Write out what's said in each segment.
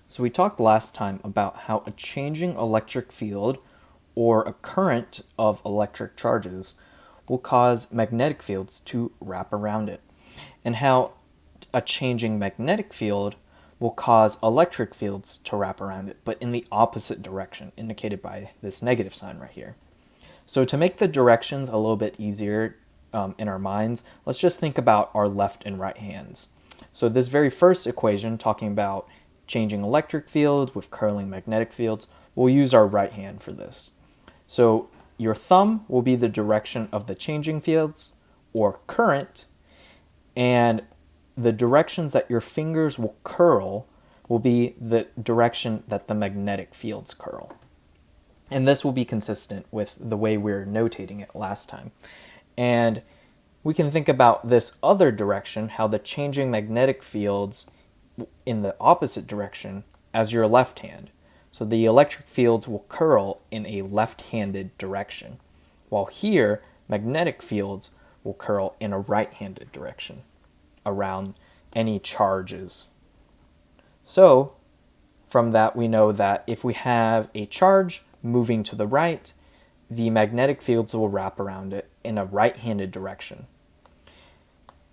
So we talked last time about how a changing electric field or a current of electric charges will cause magnetic fields to wrap around it, and how a changing magnetic field will cause electric fields to wrap around it, but in the opposite direction, indicated by this negative sign right here. So to make the directions a little bit easier in our minds, let's just think about our left and right hands. So this very first equation, talking about changing electric fields with curling magnetic fields, we'll use our right hand for this. So your thumb will be the direction of the changing fields or current, and the directions that your fingers will curl will be the direction that the magnetic fields curl. And this will be consistent with the way we were notating it last time. And we can think about this other direction, how the changing magnetic fields in the opposite direction as your left hand. So the electric fields will curl in a left-handed direction, while here, magnetic fields will curl in a right-handed direction around any charges. So from that, we know that if we have a charge moving to the right, the magnetic fields will wrap around it in a right-handed direction.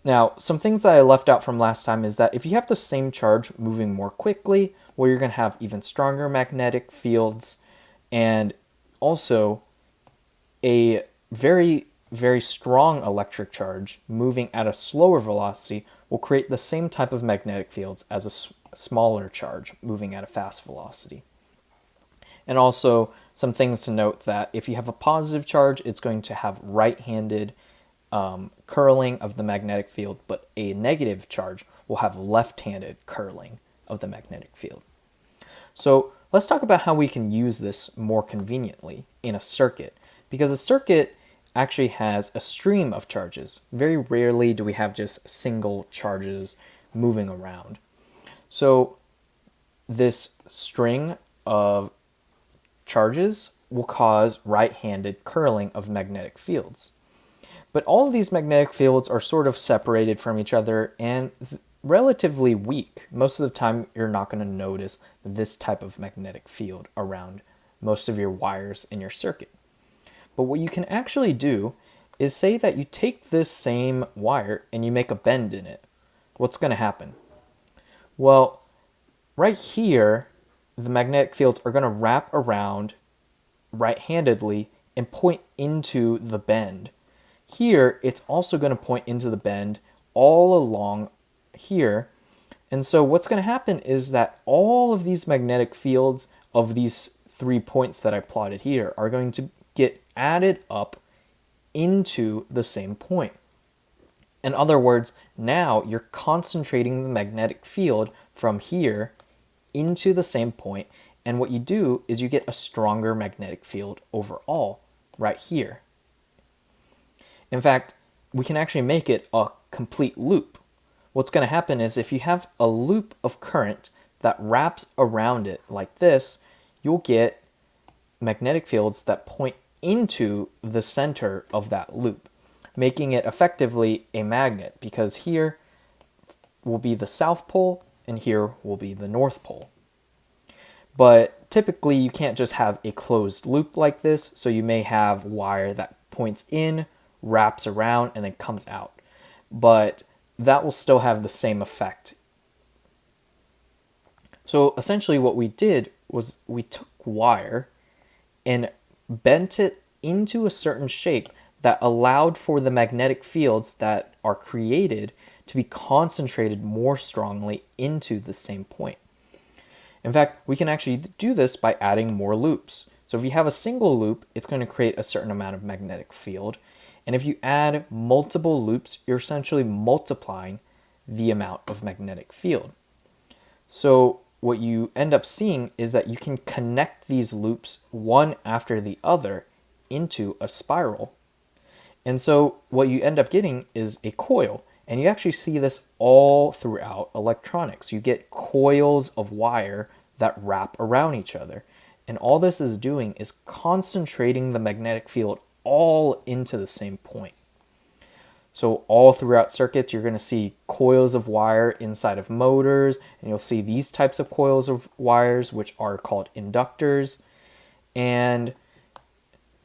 Now, some things that I left out from last time is that if you have the same charge moving more quickly, well, you're going to have even stronger magnetic fields, and also a very, very strong electric charge moving at a slower velocity will create the same type of magnetic fields as a smaller charge moving at a fast velocity. And also some things to note that if you have a positive charge, it's going to have right-handed curling of the magnetic field, but a negative charge will have left-handed curling of the magnetic field. So let's talk about how we can use this more conveniently in a circuit, because a circuit actually has a stream of charges. Very rarely do we have just single charges moving around. So this string of charges will cause right-handed curling of magnetic fields. But all of these magnetic fields are sort of separated from each other and relatively weak. Most of the time, you're not going to notice this type of magnetic field around most of your wires in your circuit. But what you can actually do is say that you take this same wire and you make a bend in it. What's going to happen? Well, right here, the magnetic fields are going to wrap around right-handedly and point into the bend. Here, it's also going to point into the bend all along here. And so what's going to happen is that all of these magnetic fields of these 3 points that I plotted here are going to get added up into the same point. In other words, now you're concentrating the magnetic field from here into the same point, and what you do is you get a stronger magnetic field overall right here. In fact, we can actually make it a complete loop. What's going to happen is if you have a loop of current that wraps around it like this, you'll get magnetic fields that point into the center of that loop, making it effectively a magnet, because here will be the South Pole and here will be the North Pole. But typically you can't just have a closed loop like this, so you may have wire that points in, wraps around, and then comes out. But that will still have the same effect. So essentially what we did was we took wire and bent it into a certain shape that allowed for the magnetic fields that are created to be concentrated more strongly into the same point. In fact, we can actually do this by adding more loops. So if you have a single loop, it's going to create a certain amount of magnetic field. And if you add multiple loops, you're essentially multiplying the amount of magnetic field. So what you end up seeing is that you can connect these loops one after the other into a spiral. And so what you end up getting is a coil. And you actually see this all throughout electronics. You get coils of wire that wrap around each other. And all this is doing is concentrating the magnetic field all into the same point. So all throughout circuits, you're going to see coils of wire inside of motors, and you'll see these types of coils of wires, which are called inductors. And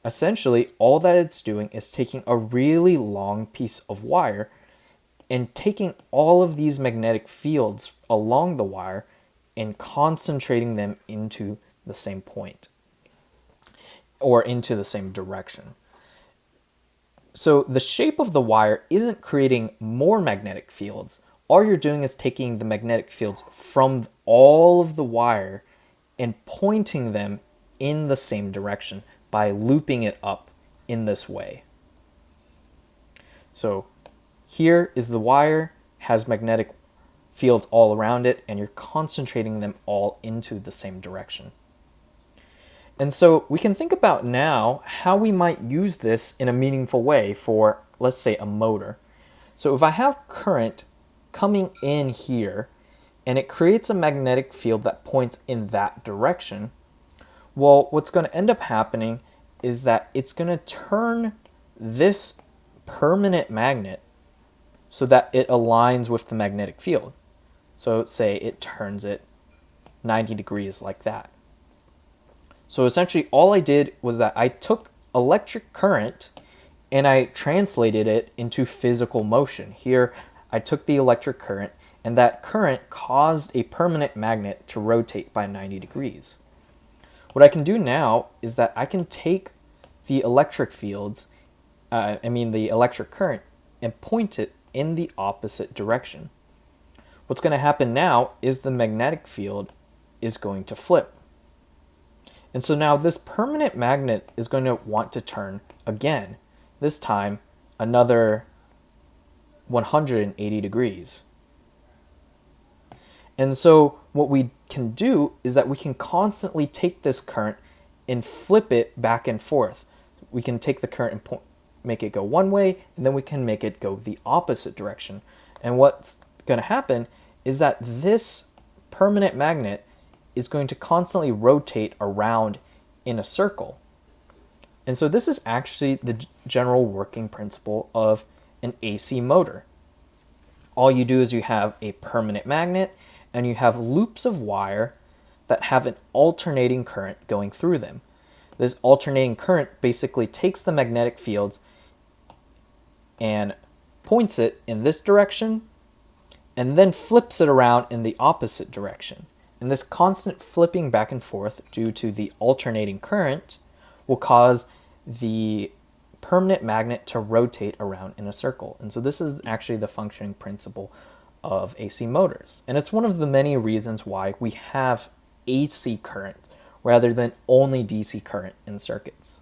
essentially, all that it's doing is taking a really long piece of wire and taking all of these magnetic fields along the wire and concentrating them into the same point or into the same direction. So the shape of the wire isn't creating more magnetic fields. All you're doing is taking the magnetic fields from all of the wire and pointing them in the same direction by looping it up in this way. So here is the wire, has magnetic fields all around it, and you're concentrating them all into the same direction. And so we can think about now how we might use this in a meaningful way for, let's say, a motor. So if I have current coming in here and it creates a magnetic field that points in that direction, well, what's going to end up happening is that it's going to turn this permanent magnet so that it aligns with the magnetic field. So say it turns it 90 degrees like that. So essentially all I did was that I took electric current and I translated it into physical motion. Here I took the electric current and that current caused a permanent magnet to rotate by 90 degrees. What I can do now is that I can take the electric fields, the electric current, and point it in the opposite direction. What's going to happen now is the magnetic field is going to flip. And so now this permanent magnet is going to want to turn again, this time another 180 degrees. And so what we can do is that we can constantly take this current and flip it back and forth. We can take the current and make it go one way, and then we can make it go the opposite direction. And what's going to happen is that this permanent magnet is going to constantly rotate around in a circle. And so this is actually the general working principle of an AC motor. All you do is you have a permanent magnet and you have loops of wire that have an alternating current going through them. This alternating current basically takes the magnetic fields and points it in this direction and then flips it around in the opposite direction. And this constant flipping back and forth due to the alternating current will cause the permanent magnet to rotate around in a circle. And so this is actually the functioning principle of AC motors. And it's one of the many reasons why we have AC current rather than only DC current in circuits.